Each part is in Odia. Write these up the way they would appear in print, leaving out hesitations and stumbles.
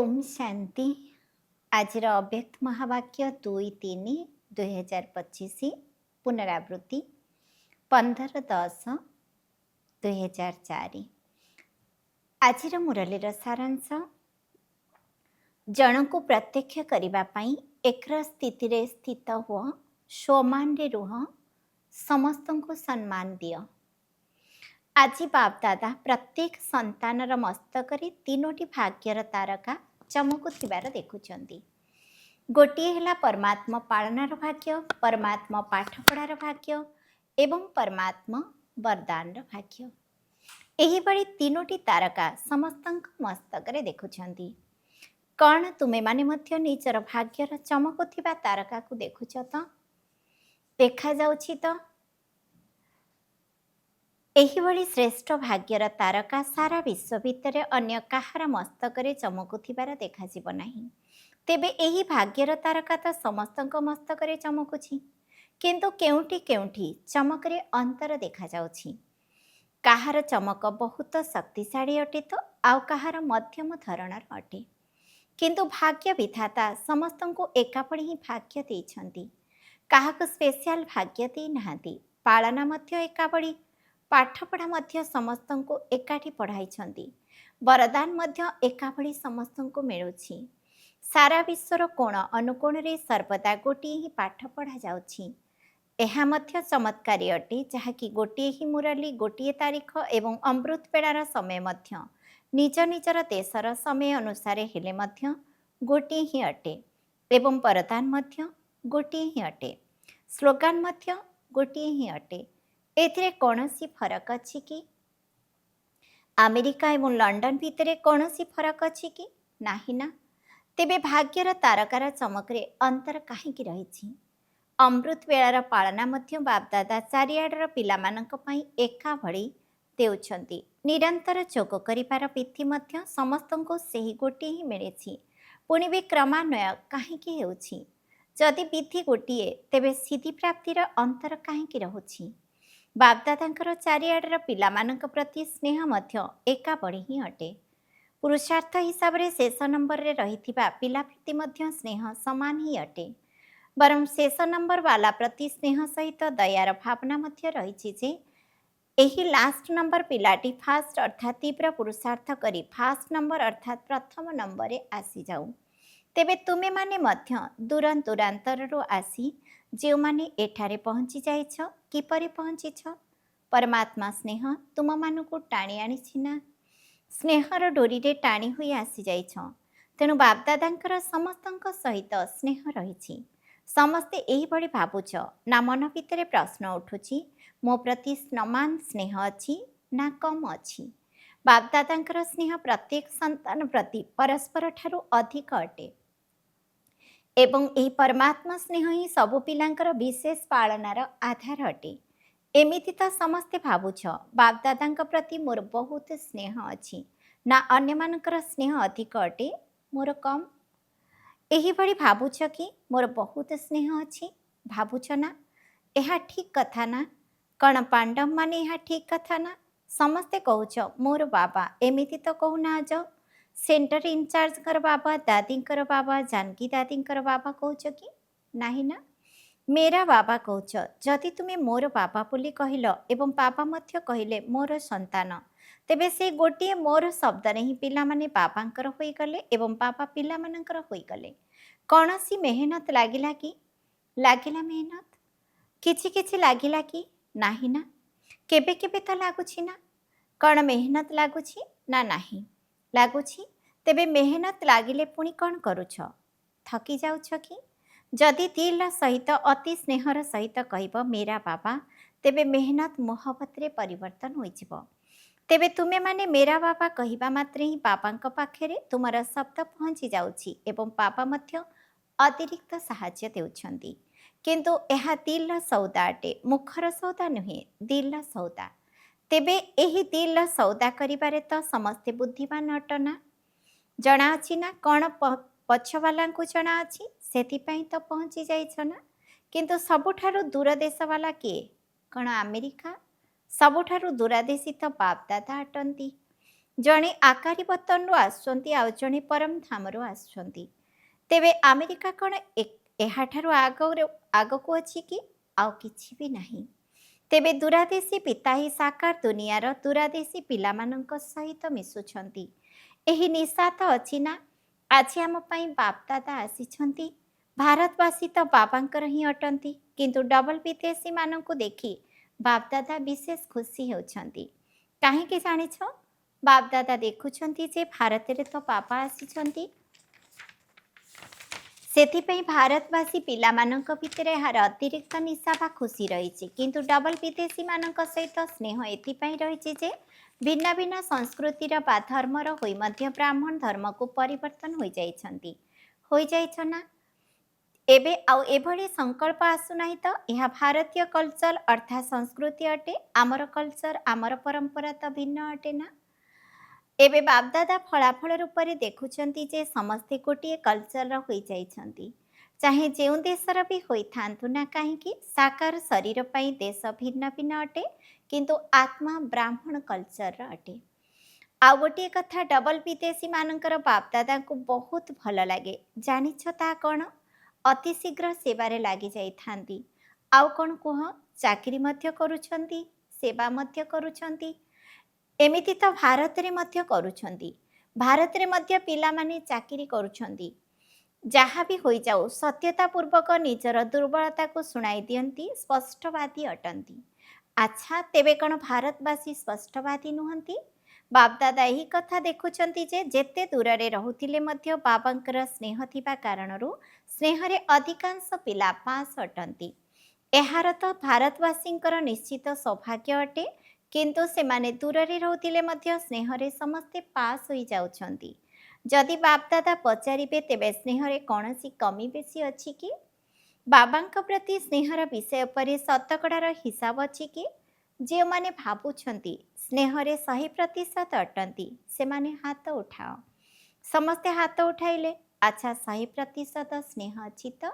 ओम शांति। आज अव्यक्त महावाक्य 2-3-2025 पुनरावृत्ति 15-10-2004। आज मुरलीर सारांश जन को प्रत्यक्ष करने एकर स्थिति रे स्थित हुआ स्वमान रे रुह समस्त को सम्मान दियो। आज बाप दादा प्रत्येक संतानर मस्तक तीनोटी भाग्यर तारका चमकुथिबार देखुचंती। गोटे है परमात्मा पालनार भाग्य, परमात्मा पाठपढ़ार भाग्य एवं परमात्मा वरदान भाग्य। एही बड़ी तीनोटी तारका समस्त मस्तक देखुचंती। कौन तुमे माने मध्य निजर भाग्यर चमकुथिबा तारका को देखुच तो देखा जाउछि तो एही बड़ी श्रेष्ठ भाग्यर तारका सारा विश्व भितर अन्य काहार मस्तक चमकुथिबार देखाजिब नाही। तेबे एही भाग्यर तारका तो समस्त मस्तक चमकुछि, किंतु केउठी केउठी चमकरे अंतर देखा जाउछि। काहार चमक बहुत शक्तिशाली अटे तो आउ काहार मध्यम धरणर अटे, किंतु भाग्य विधाता समस्त को एकापड़ी ही भाग्य देइछंती। काहाको स्पेशल भाग्य दे नाहांती। पालना मध्य एकापड़ी, पाठपढ़ा मध्य समस्त को एकाठी पढ़ाई, वरदान मध्य एकाभली समस्त को मिलुछि। सारा विश्वर कोण अनुकोण रे सर्वदा गोटे ही पाठ पढ़ा जाउछि। एहा मध्य चमत्कारी अटे जहाँकि गोटे ही मुरली, गोटे तारीख एवं अमृत बेलार समय मध्य निज निजर देशर समय अनुसार हेले मध्य गोटे ही अटे एवं वरदान मध्य गोटे ही अटे, स्लोगान मध्य गोटे ही अटे। एथिरे कौनसी फरक अछि कि? अमेरिका एवं लंडन भितर कौनसी फरक अछि कि? नाही ना। तेबे भाग्यर तारकार चमकरे अंतर काहींकी रहिछि? अमृत बेलार पालना मध्य बापदादा चारिआडर पिलामानंक पई एका भଳି देउछंती। निरंतर जोग करिबार विधि मध्य समस्तको सेही गोटे ही मिलिछि। पुणी भी क्रमान्वय काहींकी हेउछि? जदि विधि गोटिए तेबे सिद्धि प्राप्तिर अंतर काहींकी रहुछि? बापदादांकर चारिआडर पिलामानंक प्रति स्नेह मध्य एका भଳି ही अटे। पुरुषार्थ हिसाब से शेष नंबर रे रहिथिबा पिला प्रति मध्य स्नेह समान ही अटे, बरं शेष नंबर वाला प्रति स्नेह सहित दयार भावना मध्य रहिछि जे एही लास्ट नंबर पिलाटी फास्ट अर्थात तीव्र पुरुषार्थ करी फास्ट नंबर अर्थात प्रथम नंबर आसी जाऊ। तेबे तुमे माने मध्य दूर दूरांतरु आसी जो माने एठारे पहुँची जाइछ, किपरि पहुँचीछ? परमात्मा स्नेह तुम मानकु टाणी आनिछि ना? स्नेहर डोरी रे टाणी हुई आसी जाइछ। तेणु बापदादांकर समस्तଙ୍କ सहित स्नेह रहिछि। समस्ते एही भଳି भाबुछ ना? मन भितर प्रश्न उठुछि, मो प्रति समान स्नेह अछि ना कम अछि? बापदादांकर स्नेह प्रत्येक संतान प्रति परस्पर ठारू अधिक अटे एवं यही परमात्मा स्नेह ही सबु पिलांकर विशेष पालनार आधार अटे। एमिति तो समस्ते भावुछ बापदादांक प्रति मोर बहुत स्नेह अछि ना अन्य मानकर स्नेह अधिक अटे मोर कम? एही भଳି भावुछ कि मोर बहुत स्नेह अछि? भावुछ ना? एहा ठीक कथा ना? कण पांडव माने एहा ठीक कथा ना? समस्ते कहूछ मोर बाबा, एमिति तो कहूना आज सेंटर इनचार्ज कर बाबा, दादी कर बाबा, जानकी दादी कर बाबा कहूछ कि? नाही ना? मेरा बाबा कहूछ। जदि तुमे मोर बाबा बोली कहिल एवं बाबा मध्य कहिले मोर संतान, तेबे से गोटे मोर शब्द ही पिला माने बाबांकर होई गले एवं बाबा पिला मानकर होई गले। कौनसी मेहनत लागिला कि? लागिला मेहनत? किछि किछि लागिला कि? नाही ना? केबे केबे तो लागुछि ना? कौन मेहनत लागुछि ना नाही? लागुछि। तेबे मेहनत लागिले पुणी कौन करुछ? थकी जाउछ कि? जदि दिल सहित अति स्नेहर सहित कहब मेरा बाबा, तेबे मेहनत मोहब्बत रे परिवर्तन होइजिब। तेबे तुमे माने मेरा बाबा कहिबा मात्रे ही बाबांक पाखेरे तुमर शब्द पहुँची जाउछि एवं बाबा मध्य अतिरिक्त साहाय्य देउछंती। किंतु एहा दिल सौदा अटे, मुखर सौदा नुहे, दिल सौदा। तेबे एही दिल सौदा करिबारे तो समस्ते बुद्धिमान अटना? जना अछि ना? कौन पछवाला को जना अछि? सेथिपाई तो पहुँची जाइछ ना? किंतु सबुठारु दूर देश वाला किए? कौन अमेरिका? सबुठारु दूरदेशी तो बाप दादा अटंती। ଜଣେ ଆକାରୀବତନରୁ ଆସୁଛନ୍ତି ଆଉ ଜଣେ ପରମଧାମରୁ ଆସୁଛନ୍ତି। ତେବେ ଆମେରିକା କ'ଣ ଏହାଠାରୁ ଆଗକୁ ଅଛି କି? ଆଉ କିଛି ବି ନାହିଁ। ତେବେ ଦୂରାଦେଶୀ ପିତା ହିଁ ସାକାର ଦୁନିଆର ଦୂରାଦେଶୀ ପିଲାମାନଙ୍କ ସହିତ ମିଶୁଛନ୍ତି। ଏହି ନିଶା ତ ଅଛି ନା। ଆଜି ଆମ ପାଇଁ ବାପଦାଦା ଆସିଛନ୍ତି। ଭାରତବାସୀ ତ ବାବାଙ୍କର ହିଁ ଅଟନ୍ତି, କିନ୍ତୁ ଡବଲ ବିଦେଶୀମାନଙ୍କୁ ଦେଖି ବାପଦାଦା ବିଶେଷ ଖୁସି ହେଉଛନ୍ତି। କାହିଁକି ଜାଣିଛ? ବାପଦାଦା ଦେଖୁଛନ୍ତି ଯେ ଭାରତରେ ତ ବାବା ଆସିଛନ୍ତି। ସେଥିପାଇଁ ଭାରତବାସୀ ପିଲାମାନଙ୍କ ଭିତରେ ଏହାର ଅତିରିକ୍ତ ନିଶା ବା ଖୁସି ରହିଛି। କିନ୍ତୁ ଡବଲ ବିଦେଶୀମାନଙ୍କ ସହିତ ସ୍ନେହ ଏଥିପାଇଁ ରହିଛି ଯେ ଭିନ୍ନ ଭିନ୍ନ ସଂସ୍କୃତିର ବା ଧର୍ମର ହୋଇ ମଧ୍ୟ ବ୍ରାହ୍ମଣ ଧର୍ମକୁ ପରିବର୍ତ୍ତନ ହୋଇଯାଇଛ ନା। ଏବେ ଆଉ ଏଭଳି ସଂକଳ୍ପ ଆସୁନାହିଁ ତ। ଏହା ଭାରତୀୟ କଲଚର ଅର୍ଥାତ୍ ସଂସ୍କୃତି ଅଟେ। ଆମର କଲଚର, ଆମର ପରମ୍ପରା ତ ଭିନ୍ନ ଅଟେ ନା। ଏବେ ବାପଦାଦା ଫଳାଫଳ ରୂପରେ ଦେଖୁଛନ୍ତି ଯେ ସମସ୍ତେ ଗୋଟିଏ କଲଚରର ହୋଇଯାଇଛନ୍ତି। ଚାହେଁ ଯେଉଁ ଦେଶର ବି ହୋଇଥାନ୍ତୁ ନା କାହିଁକି, ସାକାର ଶରୀର ପାଇଁ ଦେଶ ଭିନ୍ନ ଭିନ୍ନ ଅଟେ, କିନ୍ତୁ ଆତ୍ମା ବ୍ରାହ୍ମଣ କଲଚରର ଅଟେ। ଆଉ ଗୋଟିଏ କଥା, ଡବଲ ବିଦେଶୀମାନଙ୍କର ବାପଦାଦାଙ୍କୁ ବହୁତ ଭଲ ଲାଗେ। ଜାଣିଛ ତାହା କ'ଣ? ଅତି ଶୀଘ୍ର ସେବାରେ ଲାଗିଯାଇଥାନ୍ତି। ଆଉ କ'ଣ କୁହ? ଚାକିରି ମଧ୍ୟ କରୁଛନ୍ତି, ସେବା ମଧ୍ୟ କରୁଛନ୍ତି। ଏମିତି ତ ଭାରତରେ ମଧ୍ୟ କରୁଛନ୍ତି। ଭାରତରେ ମଧ୍ୟ ପିଲାମାନେ ଚାକିରି କରୁଛନ୍ତି। ଯାହା ବି ହୋଇଯାଉ, ସତ୍ୟତାପୂର୍ବକ ନିଜର ଦୁର୍ବଳତାକୁ ଶୁଣାଇ ଦିଅନ୍ତି, ସ୍ପଷ୍ଟବାଦୀ ଅଟନ୍ତି। ଆଚ୍ଛା, ତେବେ କ'ଣ ଭାରତବାସୀ ସ୍ପଷ୍ଟବାଦୀ ନୁହନ୍ତି? ବାପଦାଦା ଏହି କଥା ଦେଖୁଛନ୍ତି ଯେ ଯେତେ ଦୂରରେ ରହୁଥିଲେ ମଧ୍ୟ ବାବାଙ୍କର ସ୍ନେହ ଥିବା କାରଣରୁ ସ୍ନେହରେ ଅଧିକାଂଶ ପିଲା ପାସ୍ ଅଟନ୍ତି। ଏହାର ତ ଭାରତବାସୀଙ୍କର ନିଶ୍ଚିତ ସୌଭାଗ୍ୟ ଅଟେ। କିନ୍ତୁ ସେମାନେ ଦୂରରେ ରହୁଥିଲେ ମଧ୍ୟ ସ୍ନେହରେ ସମସ୍ତେ ପାସ୍ ହୋଇଯାଉଛନ୍ତି। ଯଦି ବାପଦାଦା ପଚାରିବେ, ତେବେ ସ୍ନେହରେ କୌଣସି କମି ବେଶୀ ଅଛି କି? ବାବାଙ୍କ ପ୍ରତି ସ୍ନେହର ବିଷୟ ଉପରେ ଶତକଡ଼ାର ହିସାବ ଅଛି କି? ଯେଉଁମାନେ ଭାବୁଛନ୍ତି ସ୍ନେହରେ 100% ଅଟନ୍ତି, ସେମାନେ ହାତ ଉଠାଅ। ସମସ୍ତେ ହାତ ଉଠାଇଲେ। ଆଚ୍ଛା, 100% ସ୍ନେହ ଅଛି ତ?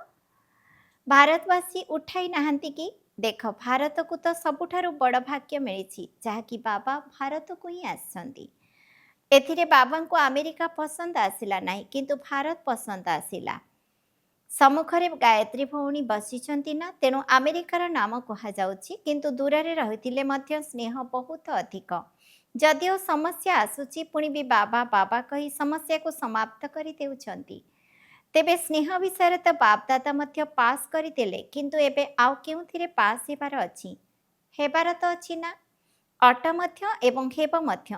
ଭାରତବାସୀ ଉଠାଇ ନାହାନ୍ତି କି? ଦେଖ, ଭାରତକୁ ତ ସବୁଠାରୁ ବଡ଼ ଭାଗ୍ୟ ମିଳିଛି, ଯାହାକି ବାବା ଭାରତକୁ ହିଁ ଆସିଛନ୍ତି। ଏଥିରେ ବାବାଙ୍କୁ ଆମେରିକା ପସନ୍ଦ ଆସିଲା ନାହିଁ, କିନ୍ତୁ ଭାରତ ପସନ୍ଦ ଆସିଲା। ସମ୍ମୁଖରେ ଗାୟତ୍ରୀ ଭଉଣୀ ବସିଛନ୍ତି ନା, ତେଣୁ ଆମେରିକାର ନାମ କୁହାଯାଉଛି। କିନ୍ତୁ ଦୂରରେ ରହିଥିଲେ ମଧ୍ୟ ସ୍ନେହ ବହୁତ ଅଧିକ। ଯଦିଓ ସମସ୍ୟା ଆସୁଛି, ପୁଣି ବି ବାବା ବାବା କହି ସମସ୍ୟାକୁ ସମାପ୍ତ କରିଦେଉଛନ୍ତି। ତେବେ ସ୍ନେହ ବିଷୟରେ ତ ବାପଦାଦା ମଧ୍ୟ ପାସ୍ କରିଦେଲେ, କିନ୍ତୁ ଏବେ ଆଉ କେଉଁଥିରେ ପାସ୍ ହେବାର ଅଛି? ହେବାର ତ ଅଛି ନା, ଅଟ ମଧ୍ୟ ଏବଂ ହେବ ମଧ୍ୟ।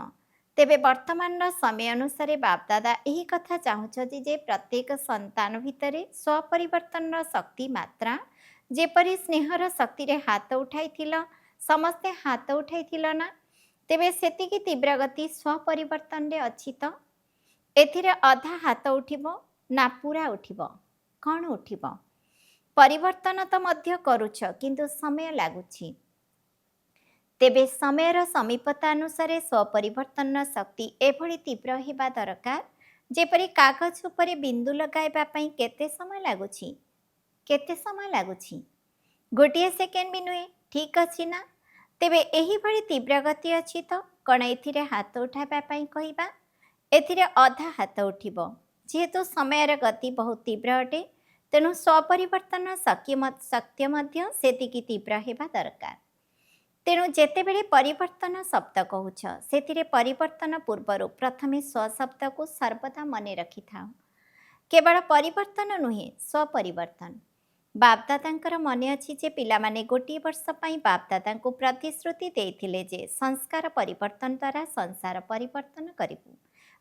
ତେବେ ବର୍ତ୍ତମାନର ସମୟ ଅନୁସାରେ ବାପଦାଦା ଏହି କଥା ଚାହୁଁଛନ୍ତି ଯେ ପ୍ରତ୍ୟେକ ସନ୍ତାନ ଭିତରେ ସ୍ୱପରିବର୍ତ୍ତନର ଶକ୍ତି ମାତ୍ରା, ଯେପରି ସ୍ନେହର ଶକ୍ତିରେ ହାତ ଉଠାଇଥିଲ, ସମସ୍ତେ ହାତ ଉଠାଇଥିଲ ନା, ତେବେ ସେତିକି ତୀବ୍ରଗତି ସ୍ୱପରିବର୍ତ୍ତନରେ ଅଛି ତ? ଏଥିରେ ଅଧା ହାତ ଉଠିବ ନା ପୁରା ଉଠିବ? କ'ଣ ଉଠିବ? ପରିବର୍ତ୍ତନ ତ ମଧ୍ୟ କରୁଛ, କିନ୍ତୁ ସମୟ ଲାଗୁଛି। ତେବେ ସମୟର ସମୀପତା ଅନୁସାରେ ସ୍ୱପରିବର୍ତ୍ତନର ଶକ୍ତି ଏଭଳି ତୀବ୍ର ହେବା ଦରକାର, ଯେପରି କାଗଜ ଉପରେ ବିନ୍ଦୁ ଲଗାଇବା ପାଇଁ କେତେ ସମୟ ଲାଗୁଛି? କେତେ ସମୟ ଲାଗୁଛି? ଗୋଟିଏ ସେକେଣ୍ଡ ବି ନୁହେଁ। ଠିକ୍ ଅଛି ନା? ତେବେ ଏହିଭଳି ତୀବ୍ର ଗତି ଅଛି ତ କ'ଣ ଏଥିରେ ହାତ ଉଠାଇବା ପାଇଁ କହିବା? ଏଥିରେ ଅଧା ହାତ ଉଠିବ। ଯେହେତୁ ସମୟର ଗତି ବହୁତ ତୀବ୍ର ଅଟେ, ତେଣୁ ସ୍ୱପରିବର୍ତ୍ତନର ଶକ୍ତି ମଧ୍ୟ ସେତିକି ତୀବ୍ର ହେବା ଦରକାର। ତେଣୁ ଯେତେବେଳେ ପରିବର୍ତ୍ତନ ଶବ୍ଦ କହୁଛ, ସେଥିରେ ପରିବର୍ତ୍ତନ ପୂର୍ବରୁ ପ୍ରଥମେ ସ୍ୱଶବ୍ଦକୁ ସର୍ବଦା ମନେ ରଖିଥାଅ। କେବଳ ପରିବର୍ତ୍ତନ ନୁହେଁ, ସ୍ୱପରିବର୍ତ୍ତନ। ବାପଦାଦାଙ୍କର ମନେ ଅଛି ଯେ ପିଲାମାନେ ଗୋଟିଏ ବର୍ଷ ପାଇଁ ବାପଦାଦାଙ୍କୁ ପ୍ରତିଶ୍ରୁତି ଦେଇଥିଲେ ଯେ ସଂସ୍କାର ପରିବର୍ତ୍ତନ ଦ୍ୱାରା ସଂସାର ପରିବର୍ତ୍ତନ କରିବୁ।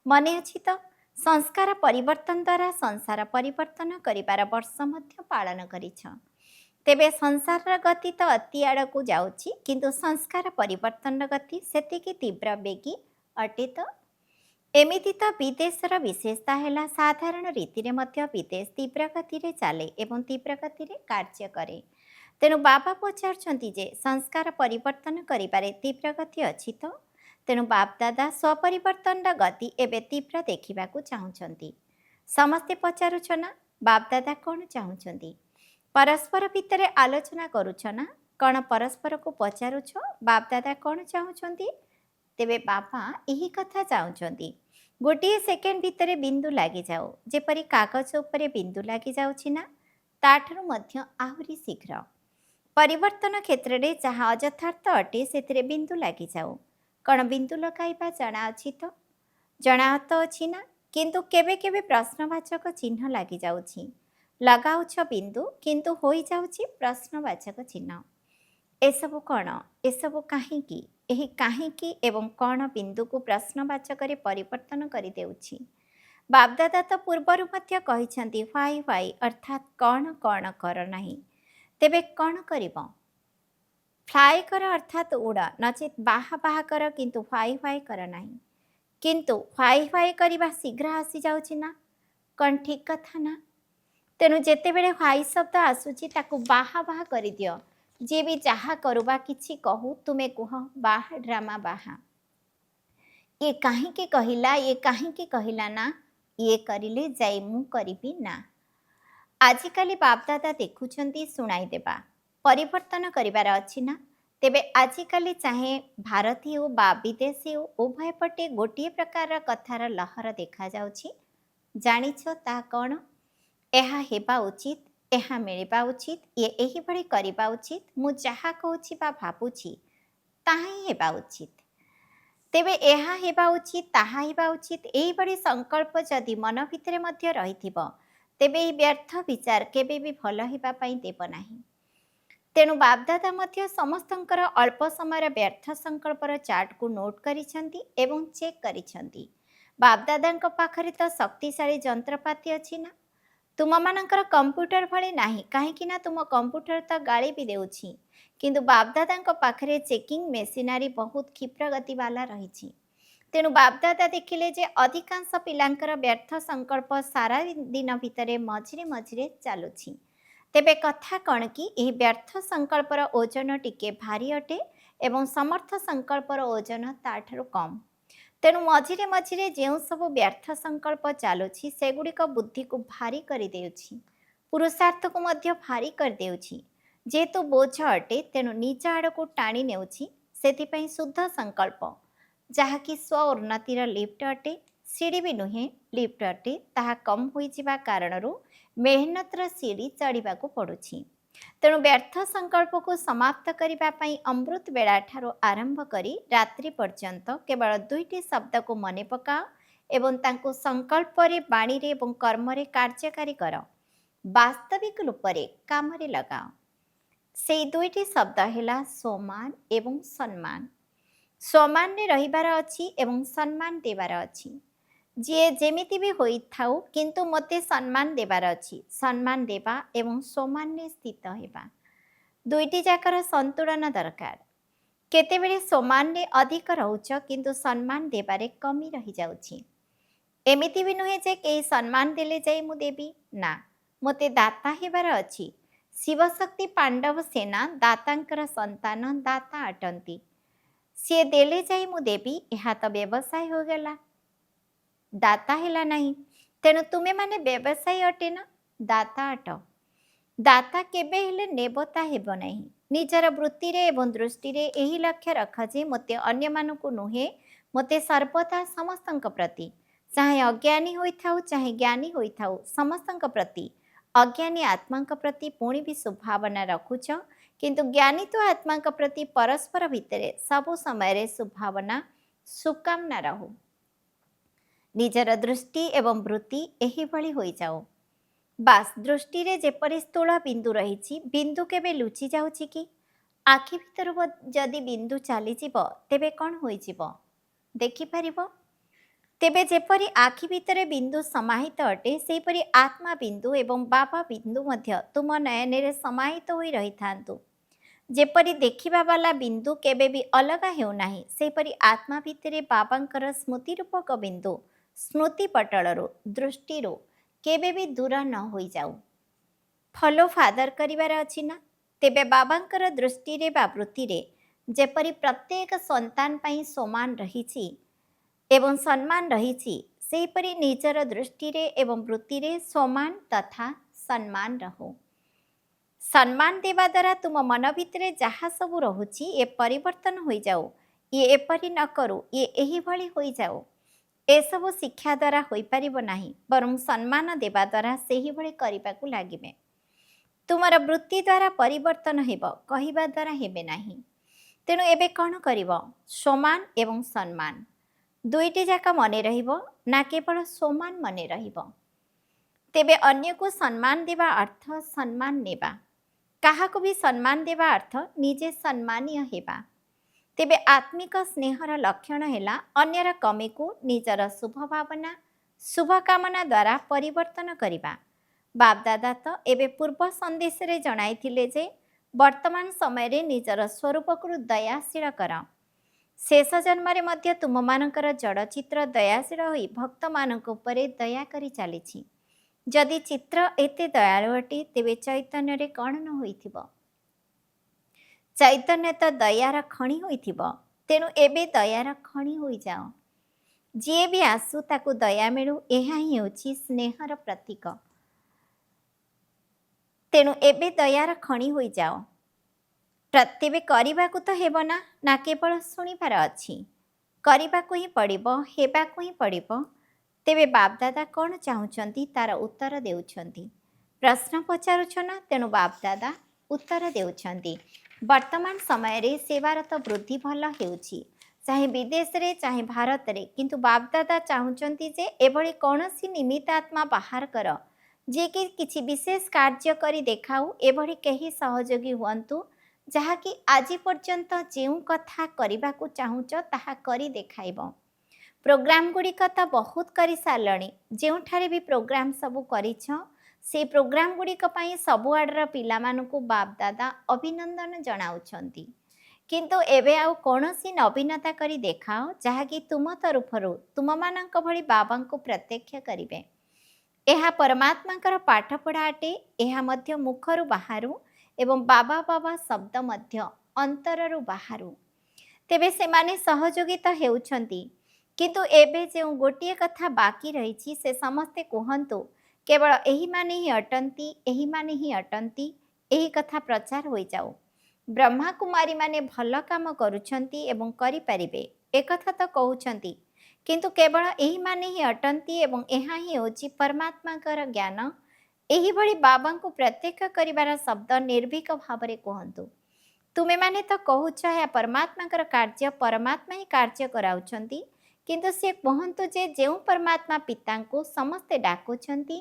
ମନେ ଅଛି ତ? ସଂସ୍କାର ପରିବର୍ତ୍ତନ ଦ୍ୱାରା ସଂସାର ପରିବର୍ତ୍ତନ କରିବାର ବର୍ଷ ମଧ୍ୟ ପାଳନ କରିଛ। ତେବେ ସଂସାରର ଗତି ତ ଅତି ଆଡ଼କୁ ଯାଉଛି, କିନ୍ତୁ ସଂସ୍କାର ପରିବର୍ତ୍ତନର ଗତି ସେତିକି ତୀବ୍ର ବେଗୀ ଅଟେ ତ? ଏମିତି ତ ବିଦେଶର ବିଶେଷତା ହେଲା, ସାଧାରଣ ରୀତିରେ ମଧ୍ୟ ବିଦେଶ ତୀବ୍ର ଗତିରେ ଚାଲେ ଏବଂ ତୀବ୍ର ଗତିରେ କାର୍ଯ୍ୟ କରେ। ତେଣୁ ବାବା ପଚାରୁଛନ୍ତି ଯେ ସଂସ୍କାର ପରିବର୍ତ୍ତନ କରିବାରେ ତୀବ୍ର ଗତି ଅଛି ତ? ତେଣୁ ବାପଦାଦା ସ୍ୱପରିବର୍ତ୍ତନର ଗତି ଏବେ ତୀବ୍ର ଦେଖିବାକୁ ଚାହୁଁଛନ୍ତି। ସମସ୍ତେ ପଚାରୁଛ ନା, ବାପଦାଦା କ'ଣ ଚାହୁଁଛନ୍ତି? ପରସ୍ପର ଭିତରେ ଆଲୋଚନା କରୁଛ ନା? କ'ଣ ପରସ୍ପରକୁ ପଚାରୁଛ ବାପଦାଦା କ'ଣ ଚାହୁଁଛନ୍ତି? ତେବେ ବାପା ଏହି କଥା ଚାହୁଁଛନ୍ତି ଗୋଟିଏ ସେକେଣ୍ଡ ଭିତରେ ବିନ୍ଦୁ ଲାଗିଯାଉ, ଯେପରି କାଗଜ ଉପରେ ବିନ୍ଦୁ ଲାଗିଯାଉଛି ନା, ତାଠାରୁ ମଧ୍ୟ ଆହୁରି ଶୀଘ୍ର। ପରିବର୍ତ୍ତନ କ୍ଷେତ୍ରରେ ଯାହା ଅଯଥାର୍ଥ ଅଟେ ସେଥିରେ ବିନ୍ଦୁ ଲାଗିଯାଉ। କ'ଣ ବିନ୍ଦୁ ଲଗାଇବା ଜଣାଅଛି ତ? ଜଣାତ ଅଛି ନା? କିନ୍ତୁ କେବେ କେବେ ପ୍ରଶ୍ନବାଚକ ଚିହ୍ନ ଲାଗିଯାଉଛି। ଲଗାଉଛ ବିନ୍ଦୁ କିନ୍ତୁ ହୋଇଯାଉଛି ପ୍ରଶ୍ନବାଚକ ଚିହ୍ନ। ଏସବୁ କ'ଣ? ଏସବୁ କାହିଁକି? ଏହି କାହିଁକି ଏବଂ କ'ଣ ବିନ୍ଦୁକୁ ପ୍ରଶ୍ନବାଚକରେ ପରିବର୍ତ୍ତନ କରିଦେଉଛି। ବାପଦାଦା ତ ପୂର୍ବରୁ ମଧ୍ୟ କହିଛନ୍ତି ହ୍ୱାଇ ଅର୍ଥାତ୍ କ'ଣ କର ନାହିଁ। ତେବେ କ'ଣ କରିବ? ଫ୍ଲାଏ କର ଅର୍ଥାତ୍ ଉଡ଼, ନଚେତ୍ ବାହା କର କିନ୍ତୁ ହ୍ୱାଇ କର ନାହିଁ। କିନ୍ତୁ ହ୍ୱାଇ କରିବା ଶୀଘ୍ର ଆସିଯାଉଛି ନା? କ'ଣ ଠିକ୍ କଥା ନା? ତେଣୁ ଯେତେବେଳେ ହ୍ୱାଇ ଶବ୍ଦ ଆସୁଛି ତାକୁ ବାହା କରିଦିଅ। ଯିଏ ବି ଯାହା କରୁ ବା କିଛି କହୁ ତୁମେ କୁହ ବାହା ଡ୍ରାମା ବାହା। ଇଏ କାହିଁକି କହିଲା, ଇଏ କାହିଁକି କହିଲା ନା, ଇଏ କରିଲେ ଯାଇ ମୁଁ କରିବି ନା। ଆଜିକାଲି ବାପଦାଦା ଦେଖୁଛନ୍ତି ଶୁଣାଇଦେବା, ପରିବର୍ତ୍ତନ କରିବାର ଅଛି ନା। ତେବେ ଆଜିକାଲି ଚାହେଁ ଭାରତୀୟ ହେଉ ବା ବିଦେଶୀ ହେଉ, ଉଭୟ ପଟେ ଗୋଟିଏ ପ୍ରକାରର କଥାର ଲହର ଦେଖାଯାଉଛି। ଜାଣିଛ ତାହା କ'ଣ? ଏହା ହେବା ଉଚିତ, ଏହା ମିଳିବା ଉଚିତ, ଇଏ ଏହିଭଳି କରିବା ଉଚିତ, ମୁଁ ଯାହା କହୁଛି ବା ଭାବୁଛି ତାହା ହିଁ ହେବା ଉଚିତ। ତେବେ ଏହା ହେବା ଉଚିତ, ତାହା ହେବା ଉଚିତ, ଏହିଭଳି ସଂକଳ୍ପ ଯଦି ମନ ଭିତରେ ମଧ୍ୟ ରହିଥିବ, ତେବେ ଏହି ବ୍ୟର୍ଥ ବିଚାର କେବେ ବି ଭଲ ହେବା ପାଇଁ ଦେବ ନାହିଁ। ତେଣୁ ବାପଦାଦା ମଧ୍ୟ ସମସ୍ତଙ୍କର ଅଳ୍ପ ସମୟର ବ୍ୟର୍ଥ ସଂକଳ୍ପର ଚାର୍ଟକୁ ନୋଟ୍ କରିଛନ୍ତି ଏବଂ ଚେକ୍ କରିଛନ୍ତି। ବାପଦାଦାଙ୍କ ପାଖରେ ତ ଶକ୍ତିଶାଳୀ ଯନ୍ତ୍ରପାତି ଅଛି ନା। ତୁମମାନଙ୍କର କମ୍ପ୍ୟୁଟର ଭଳି ନାହିଁ, କାହିଁକି ନା ତୁମ କମ୍ପ୍ୟୁଟର ତ ଗାଳି ବି ଦେଉଛି। କିନ୍ତୁ ବାପଦାଦାଙ୍କ ପାଖରେ ଚେକିଂ ମେସିନାରୀ ବହୁତ କ୍ଷିପ୍ରଗତିବାଲା ରହିଛି। ତେଣୁ ବାପଦାଦା ଦେଖିଲେ ଯେ ଅଧିକାଂଶ ପିଲାଙ୍କର ବ୍ୟର୍ଥ ସଂକଳ୍ପ ସାରା ଦିନ ଭିତରେ ମଝିରେ ଚାଲୁଛି। ତେବେ କଥା କ'ଣ କି ଏହି ବ୍ୟର୍ଥ ସଂକଳ୍ପର ଓଜନ ଟିକେ ଭାରି ଅଟେ ଏବଂ ସମର୍ଥ ସଂକଳ୍ପର ଓଜନ ତାଠାରୁ କମ୍। ତେଣୁ ମଝିରେ ଯେଉଁ ସବୁ ବ୍ୟର୍ଥ ସଂକଳ୍ପ ଚାଲୁଛି ସେଗୁଡ଼ିକ ବୁଦ୍ଧିକୁ ଭାରି କରିଦେଉଛି, ପୁରୁଷାର୍ଥକୁ ମଧ୍ୟ ଭାରି କରିଦେଉଛି। ଯେହେତୁ ବୋଝ ଅଟେ ତେଣୁ ନିଜ ଆଡ଼କୁ ଟାଣି ନେଉଛି। ସେଥିପାଇଁ ଶୁଦ୍ଧ ସଂକଳ୍ପ, ଯାହାକି ସ୍ୱ ଉନ୍ନତିର ଲିଫ୍ଟ ଅଟେ, ସିଡ଼ି ବି ନୁହେଁ ଲିଫ୍ଟ ଅଟେ, ତାହା କମ୍ ହୋଇଯିବା କାରଣରୁ ମେହନତର ସିଡ଼ି ଚଢ଼ିବାକୁ ପଡ଼ୁଛି। ତେଣୁ ବ୍ୟର୍ଥ ସଂକଳ୍ପକୁ ସମାପ୍ତ କରିବା ପାଇଁ ଅମୃତ ବେଳାଠାରୁ ଆରମ୍ଭ କରି ରାତ୍ରି ପର୍ଯ୍ୟନ୍ତ କେବଳ 2ଟି ଶବ୍ଦକୁ ମନେ ପକାଅ ଏବଂ ତାଙ୍କୁ ସଂକଳ୍ପରେ, ବାଣୀରେ ଏବଂ କର୍ମରେ କାର୍ଯ୍ୟକାରୀ କର। ବାସ୍ତବିକ ରୂପରେ କାମରେ ଲଗାଅ। ସେଇ 2ଟି ଶବ୍ଦ ହେଲା ସ୍ୱମାନ ଏବଂ ସମ୍ମାନ। ସ୍ୱମାନରେ ରହିବାର ଅଛି ଏବଂ ସମ୍ମାନ ଦେବାର ଅଛି। ଯିଏ ଯେମିତି ବି ହୋଇଥାଉ କିନ୍ତୁ ମୋତେ ସମ୍ମାନ ଦେବାର ଅଛି। ସମ୍ମାନ ଦେବା ଏବଂ ସ୍ୱମାନରେ ସ୍ଥିତ ହେବା, 2ଟି ଯାକର ସନ୍ତୁଳନ ଦରକାର। କେତେବେଳେ ସ୍ୱମାନରେ ଅଧିକ ରହୁଛ କିନ୍ତୁ ସମ୍ମାନ ଦେବାରେ କମି ରହିଯାଉଛି। ଏମିତି ବି ନୁହେଁ ଯେ କେହି ସମ୍ମାନ ଦେଲେ ଯାଇ ମୁଁ ଦେବି, ନା, ମୋତେ ଦାତା ହେବାର ଅଛି। ଶିବଶକ୍ତି ପାଣ୍ଡବ ସେନା ଦାତାଙ୍କର ସନ୍ତାନ, ଦାତା ଅଟନ୍ତି। ସିଏ ଦେଲେ ଯାଇ ମୁଁ ଦେବି, ଏହା ତ ବ୍ୟବସାୟ ହୋଇଗଲା, ଦାତା ହେଲା ନାହିଁ। ତେଣୁ ତୁମେମାନେ ବ୍ୟବସାୟୀ ଅଟେ ନା, ଦାତା ଅଟ। ଦାତା କେବେ ହେଲେ ନେବତା ହେବ ନାହିଁ। ନିଜର ବୃତ୍ତିରେ ଏବଂ ଦୃଷ୍ଟିରେ ଏହି ଲକ୍ଷ୍ୟ ରଖ ଯେ ମୋତେ ଅନ୍ୟମାନଙ୍କୁ ନୁହେଁ, ମୋତେ ସର୍ବଦା ସମସ୍ତଙ୍କ ପ୍ରତି, ଚାହେଁ ଅଜ୍ଞାନୀ ହୋଇଥାଉ ଚାହେଁ ଜ୍ଞାନୀ ହୋଇଥାଉ, ସମସ୍ତଙ୍କ ପ୍ରତି। ଅଜ୍ଞାନୀ ଆତ୍ମାଙ୍କ ପ୍ରତି ପୁଣି ବି ସୁଭାବନା ରଖୁଛ, କିନ୍ତୁ ଜ୍ଞାନୀ ତ ଆତ୍ମାଙ୍କ ପ୍ରତି ପରସ୍ପର ଭିତରେ ସବୁ ସମୟରେ ସୁଭାବନା, ସୁକାମନା ରହୁ। ନିଜର ଦୃଷ୍ଟି ଏବଂ ବୃତ୍ତି ଏହିଭଳି ହୋଇଯାଉ। ବାସ୍ ଦୃଷ୍ଟିରେ ଯେପରି ସ୍ଥୂଳ ବିନ୍ଦୁ ରହିଛି, ବିନ୍ଦୁ କେବେ ଲୁଚି ଯାଉଛି କି? ଆଖି ଭିତରୁ ଯଦି ବିନ୍ଦୁ ଚାଲିଯିବ ତେବେ କ'ଣ ହୋଇଯିବ ଦେଖିପାରିବ? ତେବେ ଯେପରି ଆଖି ଭିତରେ ବିନ୍ଦୁ ସମାହିତ ଅଟେ, ସେହିପରି ଆତ୍ମା ବିନ୍ଦୁ ଏବଂ ବାବା ବିନ୍ଦୁ ମଧ୍ୟ ତୁମ ନୟନରେ ସମାହିତ ହୋଇ ରହିଥାନ୍ତୁ। ଯେପରି ଦେଖିବା ବାଲା ବିନ୍ଦୁ କେବେ ବି ଅଲଗା ହେଉନାହିଁ, ସେହିପରି ଆତ୍ମା ଭିତରେ ବାବାଙ୍କର ସ୍ମୃତି ରୂପକ ବିନ୍ଦୁ ସ୍ମୃତି ପଟଳରୁ, ଦୃଷ୍ଟିରୁ କେବେ ବି ଦୂର ନ ହୋଇଯାଉ। ଫଲୋ ଫାଦର କରିବାର ଅଛି ନା। ତେବେ ବାବାଙ୍କର ଦୃଷ୍ଟିରେ ବା ବୃତ୍ତିରେ ଯେପରି ପ୍ରତ୍ୟେକ ସନ୍ତାନ ପାଇଁ ସମାନ ରହିଛି ଏବଂ ସମ୍ମାନ ରହିଛି, ସେହିପରି ନିଜର ଦୃଷ୍ଟିରେ ଏବଂ ବୃତ୍ତିରେ ସମାନ ତଥା ସମ୍ମାନ ରହୁ। ସମ୍ମାନ ଦେବା ଦ୍ୱାରା ତୁମ ମନ ଭିତରେ ଯାହା ସବୁ ରହୁଛି ଏ ପରିବର୍ତ୍ତନ ହୋଇଯାଉ। ଇଏ ଏପରି ନ କରୁ, ଇଏ ଏହିଭଳି ହୋଇଯାଉ, ଏସବୁ ଶିକ୍ଷା ଦ୍ୱାରା ହୋଇପାରିବ ନାହିଁ, ବରଂ ସମ୍ମାନ ଦେବା ଦ୍ୱାରା ସେହିଭଳି କରିବାକୁ ଲାଗିବେ। ତୁମର ବୃତ୍ତି ଦ୍ୱାରା ପରିବର୍ତ୍ତନ ହେବ, କହିବା ଦ୍ୱାରା ହେବେ ନାହିଁ। ତେଣୁ ଏବେ କ'ଣ କରିବ? ସମାନ ଏବଂ ସମ୍ମାନ ଦୁଇଟି ଯାକ ମନେ ରହିବ, ନା କେବଳ ସମାନ ମନେ ରହିବ। ତେବେ ଅନ୍ୟକୁ ସମ୍ମାନ ଦେବା ଅର୍ଥ ସମ୍ମାନ ନେବା। କାହାକୁ ବି ସମ୍ମାନ ଦେବା ଅର୍ଥ ନିଜେ ସମ୍ମାନୀୟ ହେବା। ତେବେ ଆତ୍ମିକ ସ୍ନେହର ଲକ୍ଷଣ ହେଲା ଅନ୍ୟର କମିକୁ ନିଜର ଶୁଭ ଭାବନା, ଶୁଭକାମନା ଦ୍ୱାରା ପରିବର୍ତ୍ତନ କରିବା। ବାପଦାଦା ତ ଏବେ ପୂର୍ବ ସନ୍ଦେଶରେ ଜଣାଇଥିଲେ ଯେ ବର୍ତ୍ତମାନ ସମୟରେ ନିଜର ସ୍ୱରୂପକୁ ଦୟାଶୀଳ କର। ଶେଷ ଜନ୍ମରେ ମଧ୍ୟ ତୁମମାନଙ୍କର ଜଡ଼ଚିତ୍ର ଦୟାଶୀଳ ହୋଇ ଭକ୍ତମାନଙ୍କ ଉପରେ ଦୟା କରି ଚାଲିଛି। ଯଦି ଚିତ୍ର ଏତେ ଦୟାଳୁ ଅଟେ, ତେବେ ଚୈତନ୍ୟରେ କ'ଣ ନ ହୋଇଥିବ? ଚୈତନ୍ୟ ତ ଦୟାର ଖଣି ହୋଇଥିବ। ତେଣୁ ଏବେ ଦୟାର ଖଣି ହୋଇଯାଅ। ଯିଏ ବି ଆସୁ ତାକୁ ଦୟା ମିଳୁ, ଏହା ହିଁ ହେଉଛି ସ୍ନେହର ପ୍ରତୀକ। ତେଣୁ ଏବେ ଦୟାର ଖଣି ହୋଇଯାଅ। ତେବେ କରିବାକୁ ତ ହେବ ନା, ନା କେବଳ ଶୁଣିବାର ଅଛି? କରିବାକୁ ହିଁ ପଡ଼ିବ, ହେବାକୁ ହିଁ ପଡ଼ିବ। ତେବେ ବାପଦାଦା କ'ଣ ଚାହୁଁଛନ୍ତି ତାର ଉତ୍ତର ଦେଉଛନ୍ତି। ପ୍ରଶ୍ନ ପଚାରୁଛ ନା? ତେଣୁ ବାପଦାଦା ଉତ୍ତର ଦେଉଛନ୍ତି। ବର୍ତ୍ତମାନ ସମୟରେ ସେବାର ତ ବୃଦ୍ଧି ଭଲ ହେଉଛି, ଚାହେଁ ବିଦେଶରେ ଚାହେଁ ଭାରତରେ। କିନ୍ତୁ ବାପଦାଦା ଚାହୁଁଛନ୍ତି ଯେ ଏଭଳି କୌଣସି ନିମିତ୍ତ ଆତ୍ମା ବାହାର କର, ଯିଏକି କିଛି ବିଶେଷ କାର୍ଯ୍ୟ କରି ଦେଖାଉ। ଏଭଳି କେହି ସହଯୋଗୀ ହୁଅନ୍ତୁ ଯାହାକି ଆଜି ପର୍ଯ୍ୟନ୍ତ ଯେଉଁ କଥା କରିବାକୁ ଚାହୁଁଛ ତାହା କରି ଦେଖାଇବ। ପ୍ରୋଗ୍ରାମ ଗୁଡ଼ିକ ତ ବହୁତ କରିସାରିଲଣି। ଯେଉଁଠାରେ ବି ପ୍ରୋଗ୍ରାମ ସବୁ କରିଛ, ସେ ପ୍ରୋଗ୍ରାମ ଗୁଡ଼ିକ ପାଇଁ ସବୁଆଡ଼ର ପିଲାମାନଙ୍କୁ ବାପଦାଦା ଅଭିନନ୍ଦନ ଜଣାଉଛନ୍ତି। କିନ୍ତୁ ଏବେ ଆଉ କୌଣସି ନବୀନତା କରି ଦେଖାଅ, ଯାହାକି ତୁମ ତରଫରୁ ତୁମମାନଙ୍କ ଭଳି ବାବାଙ୍କୁ ପ୍ରତ୍ୟକ୍ଷ କରିବେ। ଏହା ପରମାତ୍ମାଙ୍କର ପାଠପଢ଼ା ଅଟେ। ଏହା ମଧ୍ୟ ମୁଖରୁ ବାହାରୁ ଏବଂ ବାବା ବାବା ଶବ୍ଦ ମଧ୍ୟ ଅନ୍ତରରୁ ବାହାରୁ। ତେବେ ସେମାନେ ସହଯୋଗିତ ହେଉଛନ୍ତି। କିନ୍ତୁ ଏବେ ଯେଉଁ ଗୋଟିଏ କଥା ବାକି ରହିଛି, ସେ ସମସ୍ତେ କୁହନ୍ତୁ କେବଳ ଏହିମାନେ ହିଁ ଅଟନ୍ତି, ଏହିମାନେ ହିଁ ଅଟନ୍ତି। ଏହି କଥା ପ୍ରଚାର ହୋଇଯାଉ। ବ୍ରହ୍ମାକୁମାରୀମାନେ ଭଲ କାମ କରୁଛନ୍ତି ଏବଂ କରିପାରିବେ, ଏକଥା ତ କହୁଛନ୍ତି। କିନ୍ତୁ କେବଳ ଏହିମାନେ ହିଁ ଅଟନ୍ତି ଏବଂ ଏହା ହିଁ ହେଉଛି ପରମାତ୍ମାଙ୍କର ଜ୍ଞାନ। ଏହିଭଳି ବାବାଙ୍କୁ ପ୍ରତ୍ୟକ୍ଷ କରିବାର ଶବ୍ଦ ନିର୍ଭୀକ ଭାବରେ କୁହନ୍ତୁ। ତୁମେମାନେ ତ କହୁଛ ଏହା ପରମାତ୍ମାଙ୍କର କାର୍ଯ୍ୟ, ପରମାତ୍ମା ହିଁ କାର୍ଯ୍ୟ କରାଉଛନ୍ତି। କିନ୍ତୁ ସେ କୁହନ୍ତୁ ଯେ ଯେଉଁ ପରମାତ୍ମା ପିତାଙ୍କୁ ସମସ୍ତେ ଡାକୁଛନ୍ତି,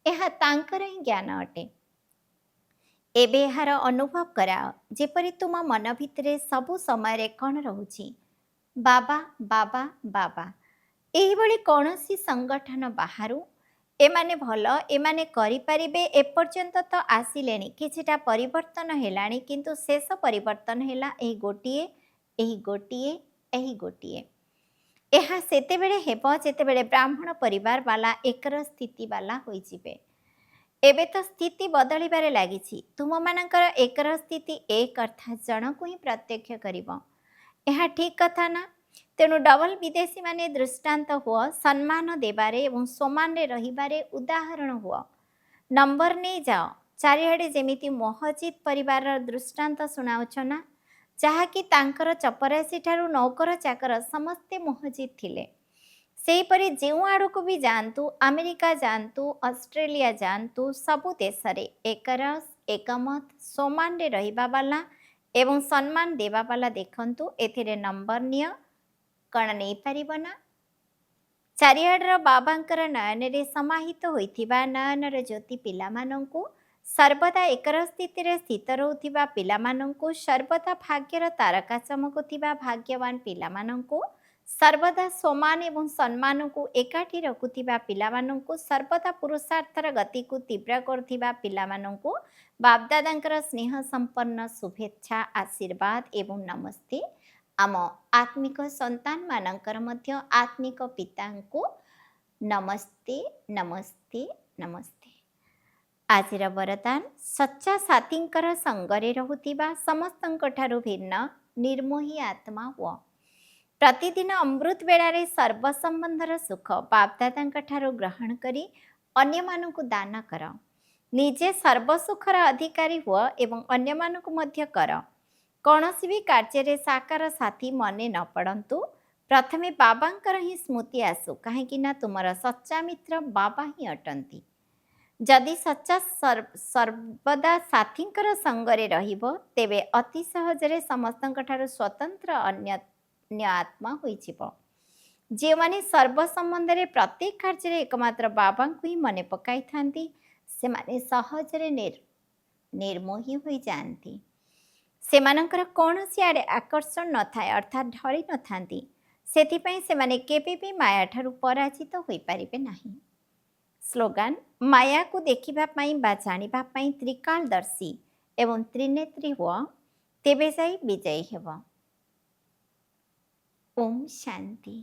ଏହା ତାଙ୍କର ହିଁ ଜ୍ଞାନ ଅଟେ। ଏବେ ଏହାର ଅନୁଭବ କରାଅ, ଯେପରି ତୁମ ମନ ଭିତରେ ସବୁ ସମୟରେ କ'ଣ ରହୁଛି? ବାବା ବାବା ବାବା। ଏହିଭଳି କୌଣସି ସଂଗଠନ ବାହାରୁ ଏମାନେ ଭଲ, ଏମାନେ କରିପାରିବେ, ଏପର୍ଯ୍ୟନ୍ତ ତ ଆସିଲେଣି, କିଛିଟା ପରିବର୍ତ୍ତନ ହେଲାଣି। କିନ୍ତୁ ଶେଷ ପରିବର୍ତ୍ତନ ହେଲା ଏହି ଗୋଟିଏ, ଏହି ଗୋଟିଏ, ଏହି ଗୋଟିଏ। ଏହା ସେତେବେଳେ ହେବ ଯେତେବେଳେ ବ୍ରାହ୍ମଣ ପରିବାର ବାଲା ଏକର ସ୍ଥିତି ବାଲା ହୋଇଯିବେ। ଏବେ ତ ସ୍ଥିତି ବଦଳିବାରେ ଲାଗିଛି। ତୁମମାନଙ୍କର ଏକର ସ୍ଥିତି ଏକ ଅର୍ଥାତ୍ ଜଣକୁ ହିଁ ପ୍ରତ୍ୟକ୍ଷ କରିବ। ଏହା ଠିକ୍ କଥା ନା? ତେଣୁ ଡବଲ ବିଦେଶୀମାନେ ଦୃଷ୍ଟାନ୍ତ ହୁଅ, ସମ୍ମାନ ଦେବାରେ ଏବଂ ସମାନରେ ରହିବାରେ ଉଦାହରଣ ହୁଅ। ନମ୍ବର ନେଇଯାଅ। ଚାରିଆଡ଼େ ଯେମିତି ମହଜିଦ୍ ପରିବାରର ଦୃଷ୍ଟାନ୍ତ ଶୁଣାଉଛ ନା, ଯାହାକି ତାଙ୍କର ଚପରାସି ଠାରୁ ନୌକର ଚାକର ସମସ୍ତେ ମହଜିଦ୍ ଥିଲେ। ସେହିପରି ଯେଉଁ ଆଡ଼କୁ ବି ଯାଆନ୍ତୁ, ଆମେରିକା ଯାଆନ୍ତୁ, ଅଷ୍ଟ୍ରେଲିଆ ଯାଆନ୍ତୁ, ସବୁ ଦେଶରେ ଏକରସ, ଏକମତ, ସମାନରେ ରହିବା ବାଲା ଏବଂ ସମ୍ମାନ ଦେବା ବାଲା ଦେଖନ୍ତୁ। ଏଥିରେ ନମ୍ବର ନିଅ, କ'ଣ ନେଇପାରିବ ନା? ଚାରିଆଡ଼ର ବାବାଙ୍କର ନୟନରେ ସମାହିତ ହୋଇଥିବା ନୟନର ଜ୍ୟୋତି ପିଲାମାନଙ୍କୁ, ସର୍ବଦା ଏକର ସ୍ଥିତିରେ ସ୍ଥିତ ରହୁଥିବା ପିଲାମାନଙ୍କୁ, ସର୍ବଦା ଭାଗ୍ୟର ତାରକା ଚମକୁଥିବା ଭାଗ୍ୟବାନ ପିଲାମାନଙ୍କୁ, ସର୍ବଦା ସମାନ ଏବଂ ସମ୍ମାନକୁ ଏକାଠି ରଖୁଥିବା ପିଲାମାନଙ୍କୁ, ସର୍ବଦା ପୁରୁଷାର୍ଥର ଗତିକୁ ତୀବ୍ର କରୁଥିବା ପିଲାମାନଙ୍କୁ ବାପଦାଦାଙ୍କର ସ୍ନେହ ସମ୍ପନ୍ନ ଶୁଭେଚ୍ଛା, ଆଶୀର୍ବାଦ ଏବଂ ନମସ୍ତେ। ଆମ ଆତ୍ମିକ ସନ୍ତାନମାନଙ୍କର ମଧ୍ୟ ଆତ୍ମିକ ପିତାଙ୍କୁ ନମସ୍ତେ, ନମସ୍ତେ, ନମସ୍ତେ। ଆଜିର ବରଦାନ, ସଚ୍ଚା ସାଥୀଙ୍କର ସଙ୍ଗରେ ରହୁଥିବା ସମସ୍ତଙ୍କଠାରୁ ଭିନ୍ନ ନିର୍ମୋହୀ ଆତ୍ମା ହୁଅ। ପ୍ରତିଦିନ ଅମୃତ ବେଳାରେ ସର୍ବ ସମ୍ବନ୍ଧର ସୁଖ ବାପଦାଦାଙ୍କ ଠାରୁ ଗ୍ରହଣ କରି ଅନ୍ୟମାନଙ୍କୁ ଦାନ କର। ନିଜେ ସର୍ବସୁଖର ଅଧିକାରୀ ହୁଅ ଏବଂ ଅନ୍ୟମାନଙ୍କୁ ମଧ୍ୟ କର। କୌଣସି ବି କାର୍ଯ୍ୟରେ ସାକାର ସାଥୀ ମନେ ନ ପଡ଼ନ୍ତୁ, ପ୍ରଥମେ ବାବାଙ୍କର ହିଁ ସ୍ମୃତି ଆସୁ, କାହିଁକି ନା ତୁମର ସଚ୍ଚା ମିତ୍ର ବାବା ହିଁ ଅଟନ୍ତି। ଯଦି ସଚ୍ଚା ସର୍ବଦା ସାଥୀଙ୍କର ସଙ୍ଗରେ ରହିବ, ତେବେ ଅତି ସହଜରେ ସମସ୍ତଙ୍କଠାରୁ ସ୍ୱତନ୍ତ୍ର ଅନ୍ୟ ଆତ୍ମା ହୋଇଯିବ। ଯେଉଁମାନେ ସର୍ବ ସମ୍ବନ୍ଧରେ ପ୍ରତ୍ୟେକ କାର୍ଯ୍ୟରେ ଏକମାତ୍ର ବାବାଙ୍କୁ ହିଁ ମନେ ପକାଇଥାନ୍ତି, ସେମାନେ ସହଜରେ ନିର୍ମୋହୀ ହୋଇଯାଆନ୍ତି। ସେମାନଙ୍କର କୌଣସି ଆଡ଼େ ଆକର୍ଷଣ ନଥାଏ, ଅର୍ଥାତ୍ ଢଳି ନଥାନ୍ତି। ସେଥିପାଇଁ ସେମାନେ କେବେ ବି ମାୟାଠାରୁ ପରାଜିତ ହୋଇପାରିବେ ନାହିଁ। ସ୍ଲୋଗାନ: ମାୟାକୁ ଦେଖିବା ପାଇଁ ବା ଜାଣିବା ପାଇଁ ତ୍ରିକାଳଦର୍ଶୀ ଏବଂ ତ୍ରିନେତ୍ରୀ ହୁଅ, ତେବେ ଯାଇ ବିଜୟୀ ହେବ। ଓମ୍ ଶାନ୍ତି।